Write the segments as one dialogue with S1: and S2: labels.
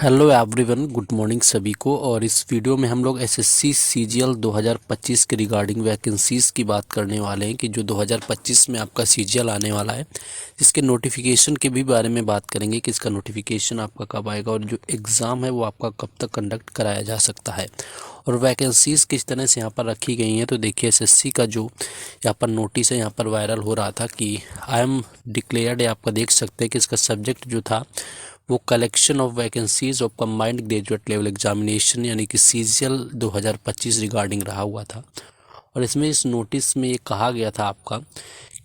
S1: Hello everyone, good morning सभी को। और इस वीडियो में हम लोग एसएससी सीजीएल 2025 के रिगार्डिंग वैकेंसीज़ की बात करने वाले हैं कि जो 2025 में आपका सीजीएल आने वाला है, जिसके नोटिफिकेशन के भी बारे में बात करेंगे कि इसका नोटिफिकेशन आपका कब आएगा और जो एग्ज़ाम है वो आपका कब तक कंडक्ट कराया जा सकता है और वैकेंसीज़ किस तरह से यहाँ पर रखी गई हैं। तो देखिए, एसएससी का जो यहाँ पर नोटिस है यहाँ पर वायरल हो रहा था कि आई एम डिक्लेयर्ड, आपका देख सकते हैं कि इसका सब्जेक्ट जो था वो collection of vacancies of combined graduate level examination यानी कि सीजीएल 2025 रिगार्डिंग रहा हुआ था। और इसमें इस नोटिस में ये कहा गया था आपका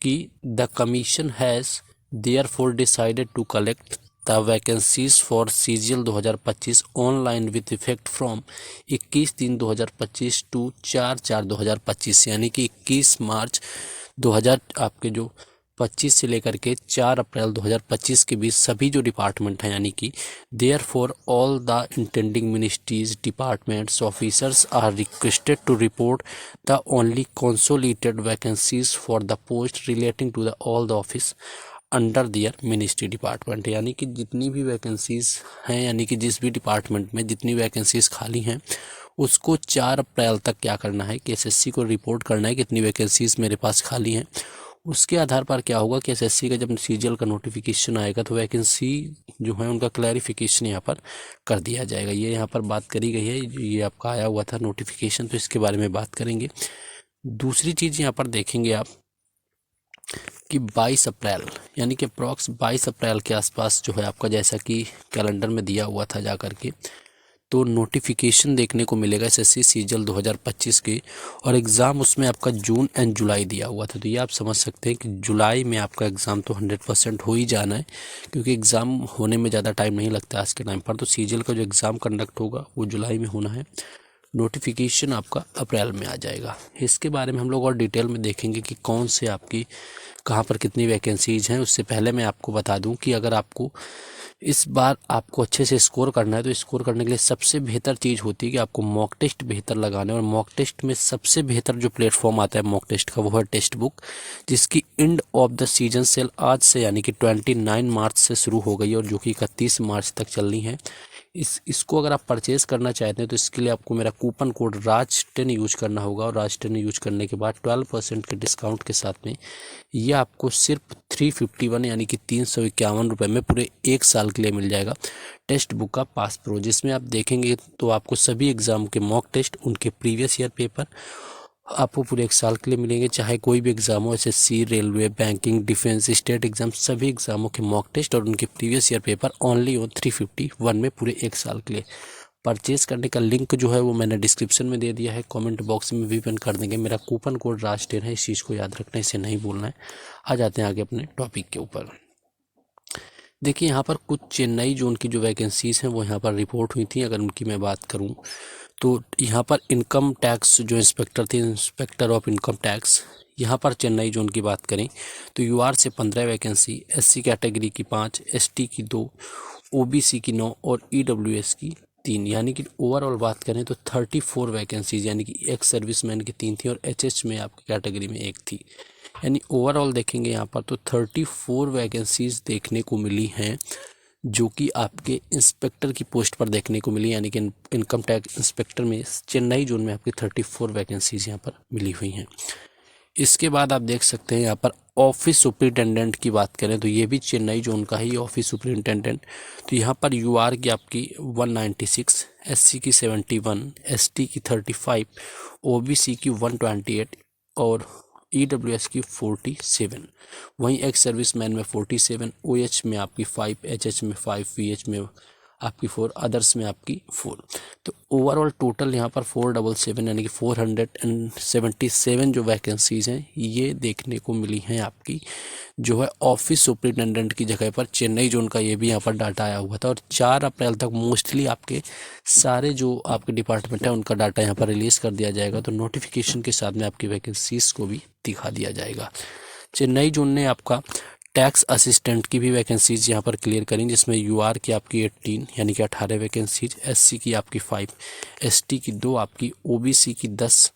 S1: कि the commission has therefore decided to collect the vacancies for CGL 2025 online with effect from 21/3/2025 to 4/4/2025 यानी कि 21 मार्च 2000 आपके जो 25 से लेकर के 4 अप्रैल 2025 के बीच सभी जो डिपार्टमेंट हैं यानी कि therefore all the intending ministries departments officers are requested to report the only consolidated vacancies for the post relating to the all the office under their ministry department. यानी कि जितनी भी वैकेंसीज हैं यानी कि जिस भी डिपार्टमेंट में जितनी वैकेंसीज खाली हैं उसको 4 अप्रैल तक क्या करना है कि एसएससी को रिपोर्ट करना है कितनी वैकेंसीज मेरे पास खाली हैं। उसके आधार पर क्या होगा कि एसएससी का जब सीजीएल का नोटिफिकेशन आएगा तो वैकेंसी जो है उनका क्लैरिफिकेशन यहाँ पर कर दिया जाएगा। ये यहाँ पर बात करी गई है, ये आपका आया हुआ था नोटिफिकेशन, तो इसके बारे में बात करेंगे। दूसरी चीज़ यहाँ पर देखेंगे आप कि 22 अप्रैल यानी कि अप्रॉक्स 22 अप्रैल के आसपास जो है आपका, जैसा कि कैलेंडर में दिया हुआ था जा करके, तो नोटिफिकेशन देखने को मिलेगा एसएससी सीजीएल 2025 के। और एग्ज़ाम उसमें आपका जून एंड जुलाई दिया हुआ था, तो ये आप समझ सकते हैं कि जुलाई में आपका एग्ज़ाम तो 100% हो ही जाना है, क्योंकि एग्ज़ाम होने में ज़्यादा टाइम नहीं लगता आज के टाइम पर। तो सीजीएल का जो एग्ज़ाम कंडक्ट होगा वो जुलाई में होना है, नोटिफिकेशन आपका अप्रैल में आ जाएगा। इसके बारे में हम लोग और डिटेल में देखेंगे कि कौन से आपकी कहाँ पर कितनी वैकेंसीज हैं। उससे पहले मैं आपको बता दूं कि अगर आपको इस बार आपको अच्छे से स्कोर करना है तो स्कोर करने के लिए सबसे बेहतर चीज़ होती है कि आपको मॉक टेस्ट बेहतर लगाना है। और मॉक टेस्ट में सबसे बेहतर जो प्लेटफॉर्म आता है मॉक टेस्ट का वो है टेस्ट बुक, जिसकी end of the season cell आज से यानी कि 29 मार्च से शुरू हो गई और जो कि 31 मार्च तक चलनी है। इसको अगर आप परचेज करना चाहते हैं तो इसके लिए आपको मेरा कूपन कोड राज10 यूज करना होगा। और राज10 यूज करने के बाद 12% के डिस्काउंट के साथ में ये आपको सिर्फ 351 यानी कि 351 रुपये में पूरे 1 साल के लिए मिल जाएगा टेस्ट बुक का पास प्रो, जिसमें आप देखेंगे तो आपको सभी एग्ज़ाम के मॉक टेस्ट, उनके प्रीवियस ईयर पेपर आपको पूरे 1 साल के लिए मिलेंगे। चाहे कोई भी एग्ज़ाम हो, SSC, railway, banking, defence, state exam, सभी एग्ज़ामों के मॉक टेस्ट और उनके previous year paper only on 351 में पूरे 1 साल के लिए। परचेज करने का लिंक जो है वो मैंने डिस्क्रिप्शन में दे दिया है, कमेंट बॉक्स में भी पिन कर देंगे। मेरा कूपन कोड राज10 है, इस चीज़ को याद रखना है, इसे नहीं भूलना है। आ जाते हैं आगे अपने टॉपिक के ऊपर। देखिए, यहाँ पर कुछ चेन्नई जोन की जो वैकेंसीज़ हैं वो यहाँ पर रिपोर्ट हुई थी। अगर उनकी मैं बात करूँ तो यहाँ पर इनकम टैक्स जो इंस्पेक्टर थे, इंस्पेक्टर ऑफ इनकम टैक्स, यहाँ पर चेन्नई जोन की बात करें तो यूआर से 15 वैकेंसी, एससी कैटेगरी की 5, एसटी की 2, ओबीसी की 9 और ईडब्ल्यूएस की 3, यानी कि ओवरऑल बात करें तो 34 वैकेंसीज, यानी कि एक्स सर्विसमैन की 3 थी और एचएच में आपकी कैटेगरी में 1 थी। यानी ओवरऑल देखेंगे यहाँ पर तो 34 वैकेंसीज देखने को मिली हैं जो कि आपके इंस्पेक्टर की पोस्ट पर देखने को मिली, यानी कि इनकम टैक्स इंस्पेक्टर में चेन्नई जोन में आपकी 34 वैकेंसीज यहाँ पर मिली हुई हैं। इसके बाद आप देख सकते हैं यहाँ पर ऑफिस सुपरिटेंडेंट की बात करें तो ये भी चेन्नई जोन का ही ऑफिस सुपरिटेंडेंट। तो यहाँ पर यूआर की आपकी 196, एससी की 71, एसटी की 35, ओबीसी की 128 और ईडब्ल्यूएस की 47। वहीं एक्स सर्विसमैन में 47, ओएच में आपकी 5, एचएच में 5, वीएच में आपकी 4, अदर्स में आपकी 4। तो ओवरऑल टोटल यहाँ पर 477 यानी कि 477 जो वैकेंसीज हैं ये देखने को मिली हैं आपकी जो है ऑफिस सुपरिटेंडेंट की जगह पर। चेन्नई जोन का ये भी यहाँ पर डाटा आया हुआ था और 4 अप्रैल तक मोस्टली आपके सारे जो आपके डिपार्टमेंट है उनका डाटा यहाँ पर रिलीज़ कर दिया जाएगा। तो नोटिफिकेशन के साथ में आपकी वैकेंसीज को भी दिखा दिया जाएगा। चेन्नई जोन ने आपका टैक्स असिस्टेंट की भी वैकेंसीज यहाँ पर क्लियर करें, जिसमें यूआर की आपकी 18 यानी कि 18 वैकेंसीज, एससी की आपकी 5, एसटी की 2, आपकी ओबीसी की 10,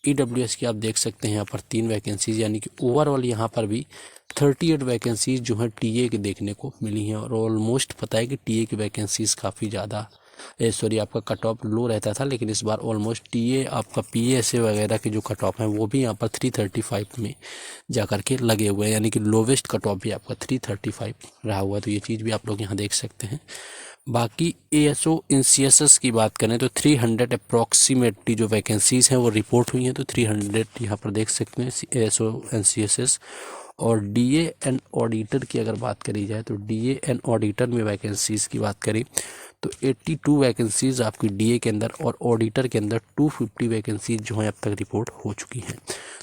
S1: ईडब्ल्यूएस की आप देख सकते हैं यहाँ पर 3 वैकेंसीज, यानी कि ओवरऑल यहाँ पर भी 38 वैकेंसीज जो हैं टीए के देखने को मिली हैं। और ऑलमोस्ट पता है कि टीए की वैकेंसीज काफ़ी ज़्यादा सॉरी आपका कट ऑफ लो रहता था, लेकिन इस बार ऑलमोस्ट टीए आपका पीएसए वगैरह के जो कट ऑफ हैं वो भी यहाँ पर 335 में जा कर के लगे हुए हैं, यानी कि लोवेस्ट कट ऑफ भी आपका 335 रहा हुआ है। तो ये चीज़ भी आप लोग यहाँ देख सकते हैं। बाकी एएसओ इन सीएसएस की बात करें तो 300 अप्रॉक्सीमेटली जो वैकेंसीज़ हैं वो रिपोर्ट हुई हैं, तो 300 यहाँ पर देख सकते हैं एएसओ एंड सीएसएस। और डीए एंड ऑडिटर की अगर बात करी जाए तो डीए एंड ऑडिटर में वैकेंसीज़ की बात करें तो 82 वैकेंसीज़ आपकी डीए के अंदर और ऑडिटर के अंदर 250 वैकेंसीज जो हैं अब तक रिपोर्ट हो चुकी हैं।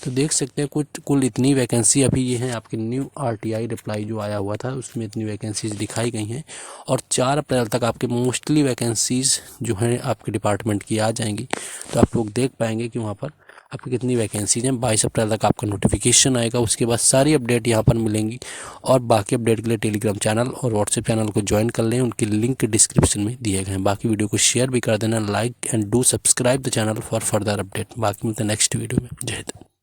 S1: तो देख सकते हैं कुल इतनी वैकेंसी अभी ये हैं। आपके न्यू आरटीआई रिप्लाई जो आया हुआ था उसमें इतनी वैकेंसीज दिखाई गई हैं और 4 अप्रैल तक आपके मोस्टली वैकेंसीज़ जो हैं आपके डिपार्टमेंट की आ जाएंगी। तो आप लोग देख पाएंगे कि वहाँ पर आपकी कितनी वैकेंसीज हैं। 22 अप्रैल तक आपका नोटिफिकेशन आएगा, उसके बाद सारी अपडेट यहाँ पर मिलेंगी। और बाकी अपडेट के लिए टेलीग्राम चैनल और व्हाट्सएप चैनल को ज्वाइन कर लें, उनके लिंक डिस्क्रिप्शन में दिए गए हैं। बाकी वीडियो को शेयर भी कर देना, like and do subscribe the channel for further update. बाकी मिलते हैं नेक्स्ट वीडियो में। जय हिंद।